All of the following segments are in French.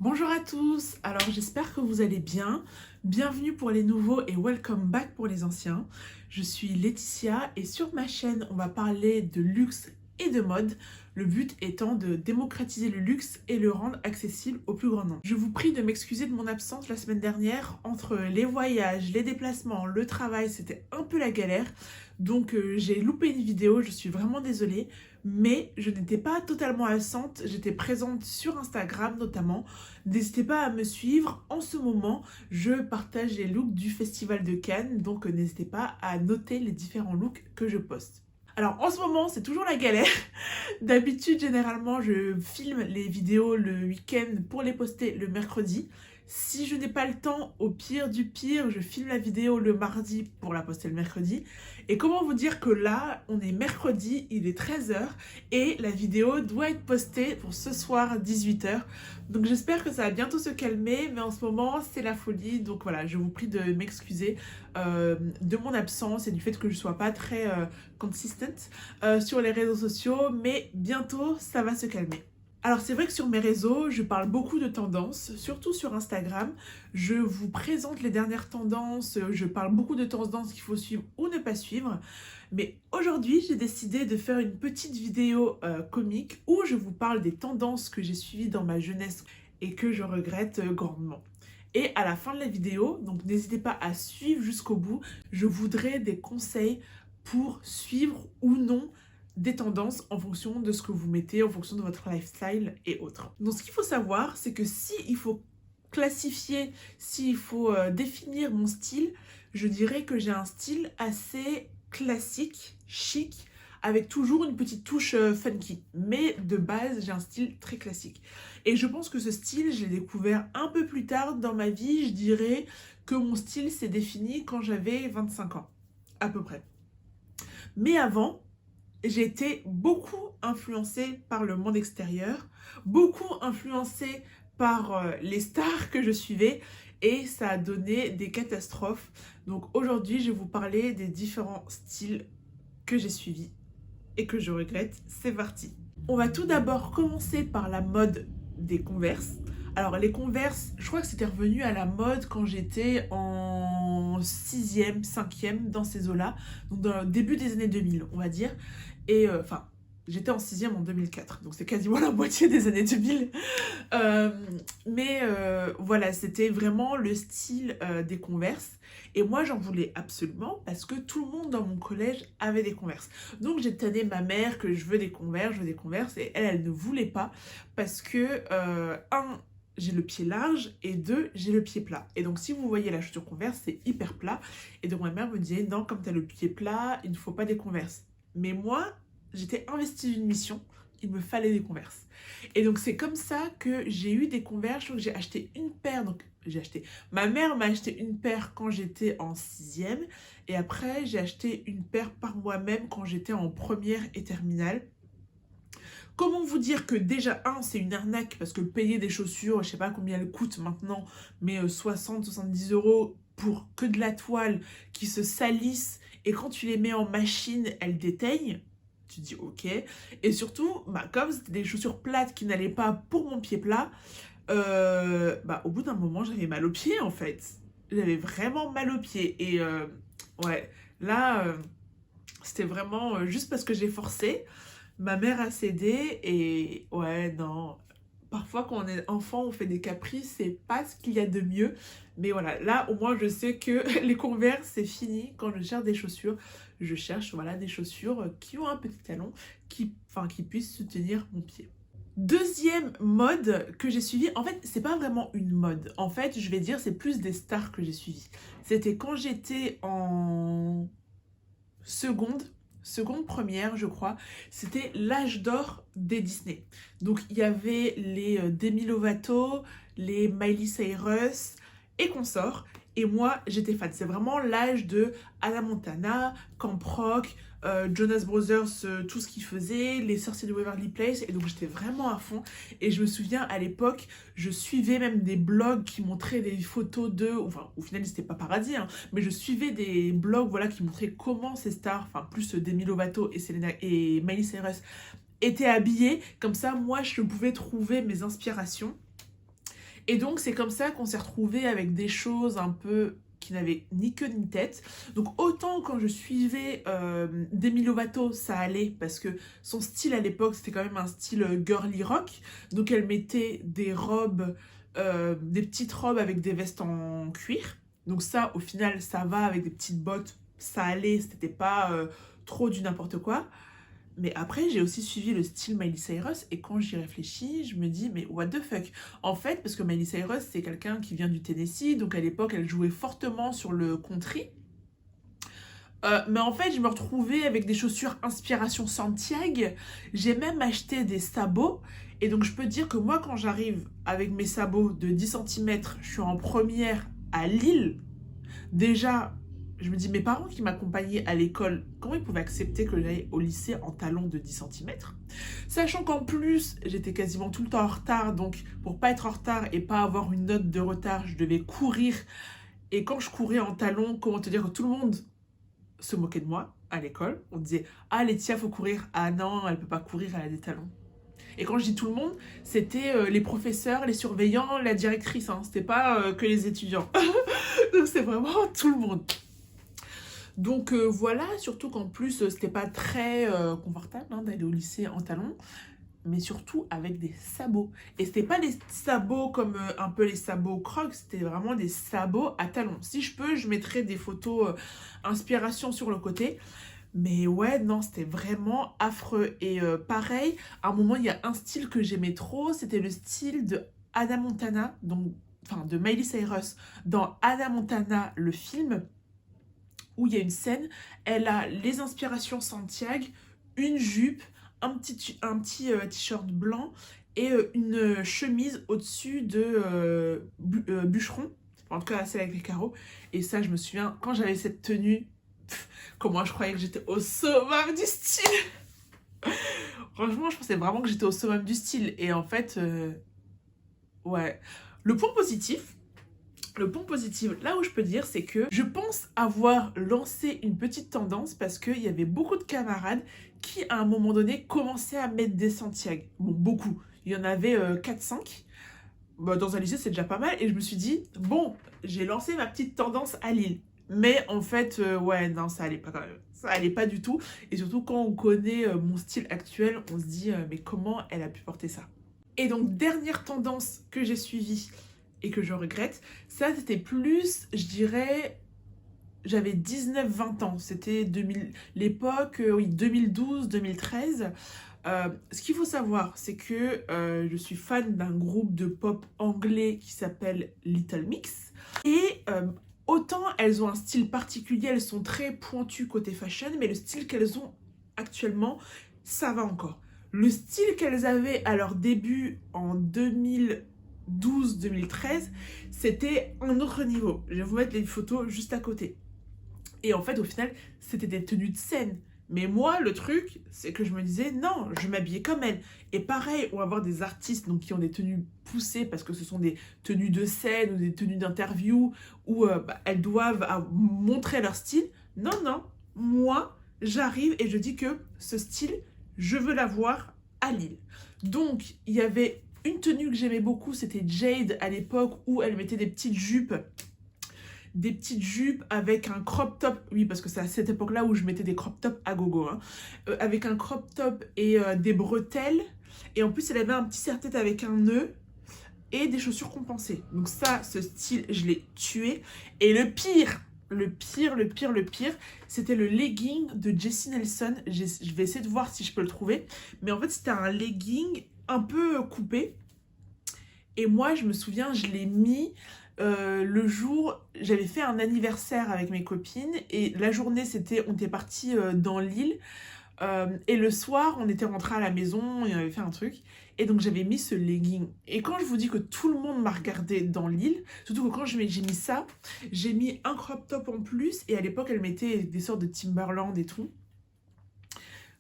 Bonjour à tous, alors j'espère que vous allez bien. Bienvenue pour les nouveaux et welcome back pour les anciens. Je suis Laetitia et sur ma chaîne on va parler de luxe et de mode. Le but étant de démocratiser le luxe et le rendre accessible au plus grand nombre. Je vous prie de m'excuser de mon absence la semaine dernière. Entre les voyages, les déplacements, le travail, c'était un peu la galère. Donc j'ai loupé une vidéo, je suis vraiment désolée. Mais je n'étais pas totalement absente, j'étais présente sur Instagram notamment. N'hésitez pas à me suivre. En ce moment, je partage les looks du Festival de Cannes, donc n'hésitez pas à noter les différents looks que je poste. Alors en ce moment, c'est toujours la galère. D'habitude, généralement, je filme les vidéos le week-end pour les poster le mercredi. Si je n'ai pas le temps, au pire du pire, je filme la vidéo le mardi pour la poster le mercredi. Et comment vous dire que là, on est mercredi, il est 13 h et la vidéo doit être postée pour ce soir 18 h. Donc j'espère que ça va bientôt se calmer, mais en ce moment, c'est la folie. Donc voilà, je vous prie de m'excuser de mon absence et du fait que je ne sois pas très consistent sur les réseaux sociaux, mais bientôt, ça va se calmer. Alors c'est vrai que sur mes réseaux, je parle beaucoup de tendances, surtout sur Instagram. Je vous présente les dernières tendances, je parle beaucoup de tendances qu'il faut suivre ou ne pas suivre. Mais aujourd'hui, j'ai décidé de faire une petite vidéo comique où je vous parle des tendances que j'ai suivies dans ma jeunesse et que je regrette grandement. Et à la fin de la vidéo, donc n'hésitez pas à suivre jusqu'au bout, je voudrais des conseils pour suivre ou non des tendances en fonction de ce que vous mettez, en fonction de votre lifestyle et autres. Donc ce qu'il faut savoir, c'est que s'il faut classifier, s'il faut définir mon style, je dirais que j'ai un style assez classique, chic, avec toujours une petite touche funky. Mais de base, j'ai un style très classique. Et je pense que ce style, je l'ai découvert un peu plus tard dans ma vie. Je dirais que mon style s'est défini quand j'avais 25 ans, à peu près. Mais avant, j'ai été beaucoup influencée par le monde extérieur, beaucoup influencée par les stars que je suivais et ça a donné des catastrophes. Donc aujourd'hui, je vais vous parler des différents styles que j'ai suivis et que je regrette. C'est parti. On va tout d'abord commencer par la mode des Converse. Alors les Converse, je crois que c'était revenu à la mode quand j'étais en 6e, 5e, dans ces eaux-là. Donc dans le début des années 2000, on va dire. Et enfin, j'étais en 6e en 2004, donc c'est quasiment la moitié des années 2000. Voilà, c'était vraiment le style des Converse. Et moi, j'en voulais absolument parce que tout le monde dans mon collège avait des Converse. Donc j'ai tanné ma mère que je veux des Converse, je veux des Converse. Et elle, elle ne voulait pas parce que, j'ai le pied large et deux, j'ai le pied plat. Et donc si vous voyez la chaussure Converse, c'est hyper plat. Et donc ma mère me disait, non, comme tu as le pied plat, il ne faut pas des Converse. Mais moi, j'étais investie d'une mission, il me fallait des Converse. Et donc c'est comme ça que j'ai eu des Converse, donc j'ai acheté une paire, donc j'ai acheté, ma mère m'a acheté une paire quand j'étais en 6e, et après j'ai acheté une paire par moi-même quand j'étais en première et terminale. Comment vous dire que déjà, c'est une arnaque parce que payer des chaussures, je sais pas combien elles coûtent maintenant, mais 60-70 euros pour que de la toile qui se salisse et quand tu les mets en machine, elles déteignent. Tu dis ok. Et surtout, comme c'était des chaussures plates qui n'allaient pas pour mon pied plat, au bout d'un moment, j'avais mal aux pieds en fait. J'avais vraiment mal aux pieds. Et ouais, là, c'était vraiment juste parce que j'ai forcé. Ma mère a cédé et ouais, non. Parfois, quand on est enfant, on fait des caprices, c'est pas ce qu'il y a de mieux. Mais voilà, là, au moins, je sais que les Converse, c'est fini. Quand je cherche des chaussures, je cherche voilà, des chaussures qui ont un petit talon, qui puissent soutenir mon pied. Deuxième mode que j'ai suivi, en fait, c'est pas vraiment une mode. En fait, je vais dire, c'est plus des stars que j'ai suivies. C'était quand j'étais en seconde première, je crois, c'était l'âge d'or des Disney. Donc il y avait les Demi Lovato, les Miley Cyrus et consorts. Et moi, j'étais fan. C'est vraiment l'âge de Hannah Montana, Camp Rock, Jonas Brothers, tout ce qu'ils faisaient, les sorciers de Waverly Place. Et donc, j'étais vraiment à fond. Et je me souviens, à l'époque, je suivais même des blogs qui montraient des photos de... Enfin, au final, c'était pas paradis, hein, mais je suivais des blogs voilà, qui montraient comment ces stars, enfin, plus Demi Lovato et Miley Cyrus, étaient habillées. Comme ça, moi, je pouvais trouver mes inspirations. Et donc c'est comme ça qu'on s'est retrouvés avec des choses un peu qui n'avaient ni queue ni tête. Donc autant quand je suivais Demi Lovato, ça allait parce que son style à l'époque c'était quand même un style girly rock. Donc elle mettait des robes, des petites robes avec des vestes en cuir. Donc ça au final ça va avec des petites bottes, ça allait, c'était pas trop du n'importe quoi. Mais après, j'ai aussi suivi le style Miley Cyrus et quand j'y réfléchis, je me dis, mais what the fuck? En fait, parce que Miley Cyrus, c'est quelqu'un qui vient du Tennessee, donc à l'époque, elle jouait fortement sur le country. Mais en fait, je me retrouvais avec des chaussures inspiration Santiago. J'ai même acheté des sabots. Et donc, je peux dire que moi, quand j'arrive avec mes sabots de 10 centimètres, je suis en première à Lille. Déjà, je me dis, mes parents qui m'accompagnaient à l'école, comment ils pouvaient accepter que j'aille au lycée en talons de 10 centimètres? Sachant qu'en plus, j'étais quasiment tout le temps en retard, donc pour pas être en retard et pas avoir une note de retard, je devais courir. Et quand je courais en talons, comment te dire que tout le monde se moquait de moi à l'école. On disait, ah Laetitia, faut courir. Ah non, elle peut pas courir, elle a des talons. Et quand je dis tout le monde, c'était les professeurs, les surveillants, la directrice, hein. C'était pas que les étudiants. Donc c'est vraiment tout le monde. Donc voilà, surtout qu'en plus, c'était pas très confortable hein, d'aller au lycée en talons, mais surtout avec des sabots. Et c'était pas des sabots comme un peu les sabots Crocs, c'était vraiment des sabots à talons. Si je peux, je mettrai des photos inspiration sur le côté. Mais ouais, non, c'était vraiment affreux. Et pareil, à un moment, il y a un style que j'aimais trop, c'était le style de Hannah Montana, donc, enfin de Miley Cyrus, dans Hannah Montana, le film, où il y a une scène, elle a les inspirations Santiago, une jupe, un petit t-shirt blanc et une chemise au-dessus de bûcheron, en tout cas celle avec les carreaux. Et ça, je me souviens, quand j'avais cette tenue, comment je croyais que j'étais au summum du style. Franchement, je pensais vraiment que j'étais au summum du style. Et en fait, ouais. Le point positif, là où je peux dire, c'est que je pense avoir lancé une petite tendance parce qu'il y avait beaucoup de camarades qui, à un moment donné, commençaient à mettre des Santiago. Bon, beaucoup. Il y en avait 4-5. Bah, dans un lycée, c'est déjà pas mal. Et je me suis dit, bon, j'ai lancé ma petite tendance à Lille. Mais en fait, ouais, non, ça allait pas quand même. Ça allait pas du tout. Et surtout, quand on connaît mon style actuel, on se dit, mais comment elle a pu porter ça? Et donc, dernière tendance que j'ai suivie et que je regrette, ça, c'était plus, je dirais, j'avais 19-20 ans. C'était l'époque, oui, 2012-2013. Ce qu'il faut savoir, c'est que je suis fan d'un groupe de pop anglais qui s'appelle Little Mix. Et autant elles ont un style particulier, elles sont très pointues côté fashion, mais le style qu'elles ont actuellement, ça va encore. Le style qu'elles avaient à leur début en 2012-2013, c'était un autre niveau. Je vais vous mettre les photos juste à côté. Et en fait, au final, c'était des tenues de scène. Mais moi, le truc, c'est que je me disais, non, je m'habillais comme elle. Et pareil, on va avoir des artistes donc, qui ont des tenues poussées parce que ce sont des tenues de scène ou des tenues d'interview où elles doivent montrer leur style. Non, non, moi, j'arrive et je dis que ce style, je veux l'avoir à Lille. Donc, il y avait une tenue que j'aimais beaucoup, c'était Jade à l'époque où elle mettait des petites jupes avec un crop top, oui parce que c'est à cette époque-là où je mettais des crop tops à gogo, hein. Avec un crop top et des bretelles, et en plus elle avait un petit serre-tête avec un nœud et des chaussures compensées. Donc ça, ce style, je l'ai tué. Et le pire, c'était le legging de Jessie Nelson. Je vais essayer de voir si je peux le trouver, mais en fait c'était un legging un peu coupé, et moi je me souviens, je l'ai mis le jour, j'avais fait un anniversaire avec mes copines et la journée c'était, on était partis dans l'île et le soir on était rentrés à la maison et on avait fait un truc et donc j'avais mis ce legging. Et quand je vous dis que tout le monde m'a regardé dans l'île, surtout que quand j'ai mis ça, j'ai mis un crop top en plus et à l'époque elle mettait des sortes de Timberland et tout.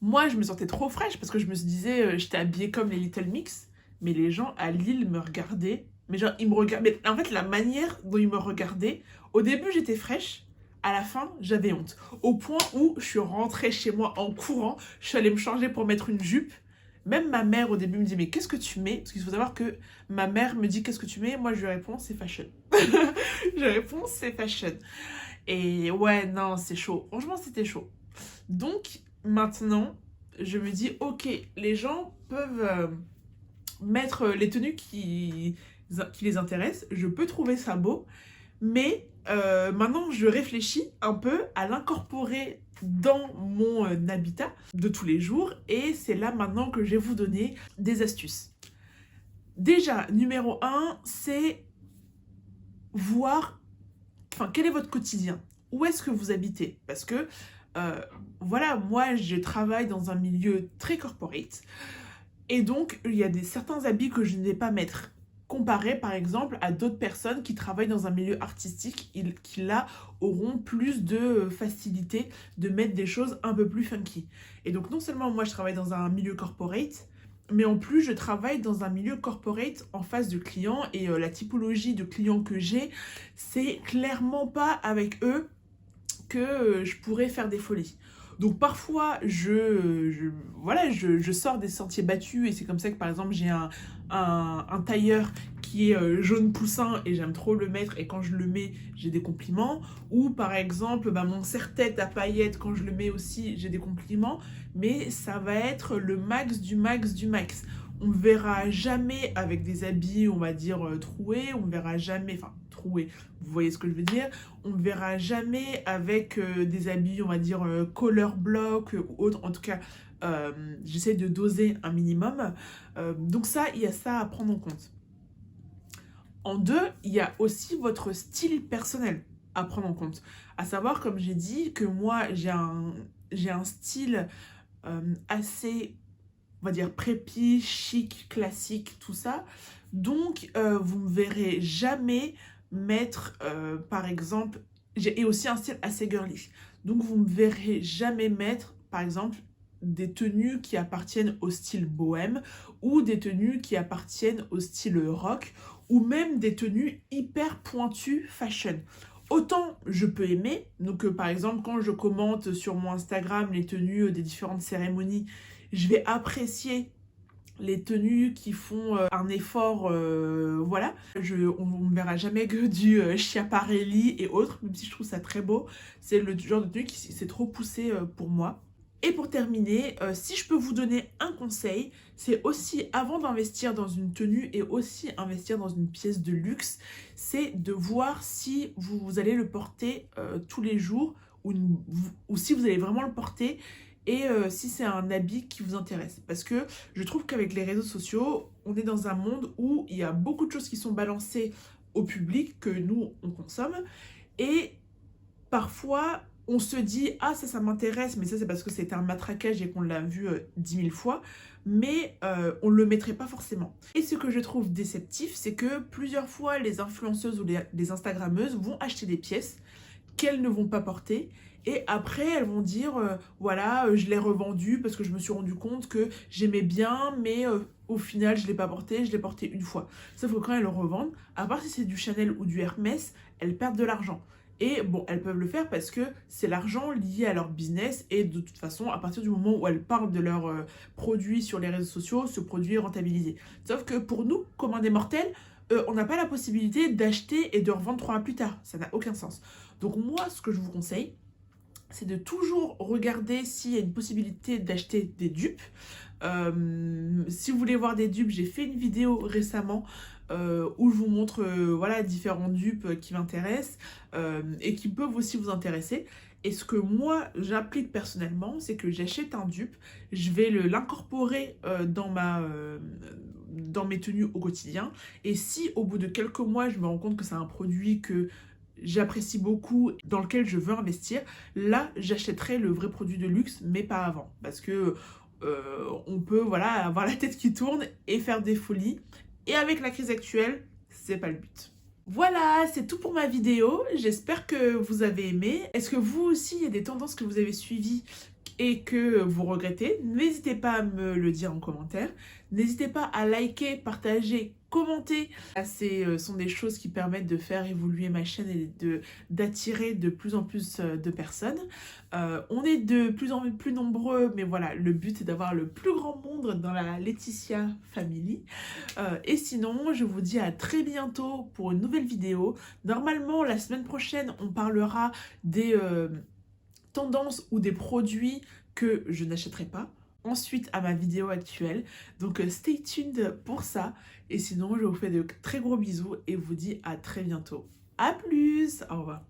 Moi je me sentais trop fraîche parce que je me disais j'étais habillée comme les Little Mix, mais les gens à Lille me regardaient. Mais genre, ils me regardaient. Mais en fait, la manière dont ils me regardaient, au début, j'étais fraîche. À la fin, j'avais honte. Au point où je suis rentrée chez moi en courant. Je suis allée me changer pour mettre une jupe. Même ma mère au début me dit mais qu'est-ce que tu mets? Parce qu'il faut savoir que ma mère me dit qu'est-ce que tu mets? Moi je lui réponds c'est fashion. Je réponds c'est fashion. Et ouais non c'est chaud. Franchement c'était chaud. Donc maintenant je me dis ok les gens peuvent mettre les tenues qui les intéressent. Je peux trouver ça beau. Mais maintenant, je réfléchis un peu à l'incorporer dans mon habitat de tous les jours. Et c'est là maintenant que je vais vous donner des astuces. Déjà, numéro 1, c'est voir quel est votre quotidien. Où est-ce que vous habitez? Parce que, voilà, moi, je travaille dans un milieu très corporate. Et donc, il y a certains habits que je ne vais pas mettre. Comparé par exemple à d'autres personnes qui travaillent dans un milieu artistique, qui là auront plus de facilité de mettre des choses un peu plus funky. Et donc non seulement moi je travaille dans un milieu corporate, mais en plus je travaille dans un milieu corporate en face de clients et la typologie de clients que j'ai, c'est clairement pas avec eux que je pourrais faire des folies. Donc parfois, voilà, je sors des sentiers battus et c'est comme ça que par exemple j'ai un tailleur qui est jaune poussin et j'aime trop le mettre et quand je le mets, j'ai des compliments. Ou par exemple, mon serre-tête à paillettes, quand je le mets aussi, j'ai des compliments. Mais ça va être le max du max du max. On ne verra jamais avec des habits, on va dire, troués, on ne verra jamais, enfin troués, vous voyez ce que je veux dire, on ne verra jamais avec des habits, on va dire, color block ou autre, en tout cas, j'essaie de doser un minimum. Donc ça, il y a ça à prendre en compte. En deux, il y a aussi votre style personnel à prendre en compte. À savoir, comme j'ai dit, que moi, j'ai un style assez, on va dire, préppy, chic, classique, tout ça. Donc, vous ne me verrez jamais mettre, par exemple, et aussi un style assez girly. Donc, vous ne me verrez jamais mettre, par exemple, des tenues qui appartiennent au style bohème ou des tenues qui appartiennent au style rock ou même des tenues hyper pointues fashion. Autant je peux aimer, donc par exemple quand je commente sur mon Instagram les tenues des différentes cérémonies, je vais apprécier les tenues qui font un effort, voilà. On ne me verra jamais que du Schiaparelli et autres, même si je trouve ça très beau. C'est le genre de tenue qui c'est trop poussé pour moi. Et pour terminer, si je peux vous donner un conseil, c'est aussi avant d'investir dans une tenue et aussi investir dans une pièce de luxe, c'est de voir si vous allez le porter tous les jours ou si vous allez vraiment le porter et si c'est un habit qui vous intéresse. Parce que je trouve qu'avec les réseaux sociaux, on est dans un monde où il y a beaucoup de choses qui sont balancées au public que nous, on consomme. Et parfois, on se dit « Ah, ça m'intéresse », mais ça, c'est parce que c'était un matraquage et qu'on l'a vu 10 000 fois. Mais on ne le mettrait pas forcément. Et ce que je trouve déceptif, c'est que plusieurs fois, les influenceuses ou les Instagrammeuses vont acheter des pièces qu'elles ne vont pas porter. Et après, elles vont dire voilà, je l'ai revendu parce que je me suis rendu compte que j'aimais bien, mais au final, je ne l'ai pas porté, je l'ai porté une fois. Sauf que quand elles le revendent, à part si c'est du Chanel ou du Hermès, elles perdent de l'argent. Et bon, elles peuvent le faire parce que c'est l'argent lié à leur business et de toute façon, à partir du moment où elles parlent de leurs produits sur les réseaux sociaux, ce produit est rentabilisé. Sauf que pour nous, communs des mortels, on n'a pas la possibilité d'acheter et de revendre 3 mois plus tard. Ça n'a aucun sens. Donc moi, ce que je vous conseille, c'est de toujours regarder s'il y a une possibilité d'acheter des dupes. Si vous voulez voir des dupes, j'ai fait une vidéo récemment où je vous montre voilà, différents dupes qui m'intéressent et qui peuvent aussi vous intéresser. Et ce que moi j'applique personnellement, c'est que j'achète un dupe, je vais l'incorporer dans mes tenues au quotidien. Et si au bout de quelques mois, je me rends compte que c'est un produit que j'apprécie beaucoup, dans lequel je veux investir, là j'achèterai le vrai produit de luxe, mais pas avant. Parce que on peut voilà, avoir la tête qui tourne et faire des folies. Et avec la crise actuelle, c'est pas le but. Voilà, c'est tout pour ma vidéo. J'espère que vous avez aimé. Est-ce que vous aussi, il y a des tendances que vous avez suivies et que vous regrettez, n'hésitez pas à me le dire en commentaire. N'hésitez pas à liker, partager, commenter. Ce sont des choses qui permettent de faire évoluer ma chaîne et d'attirer de plus en plus de personnes. On est de plus en plus nombreux, mais voilà, le but c'est d'avoir le plus grand nombre dans la Laetitia Family. Et sinon, je vous dis à très bientôt pour une nouvelle vidéo. Normalement, la semaine prochaine, on parlera des tendances ou des produits que je n'achèterai pas. Ensuite, à ma vidéo actuelle. Donc, stay tuned pour ça. Et sinon, je vous fais de très gros bisous et vous dis à très bientôt. À plus! Au revoir.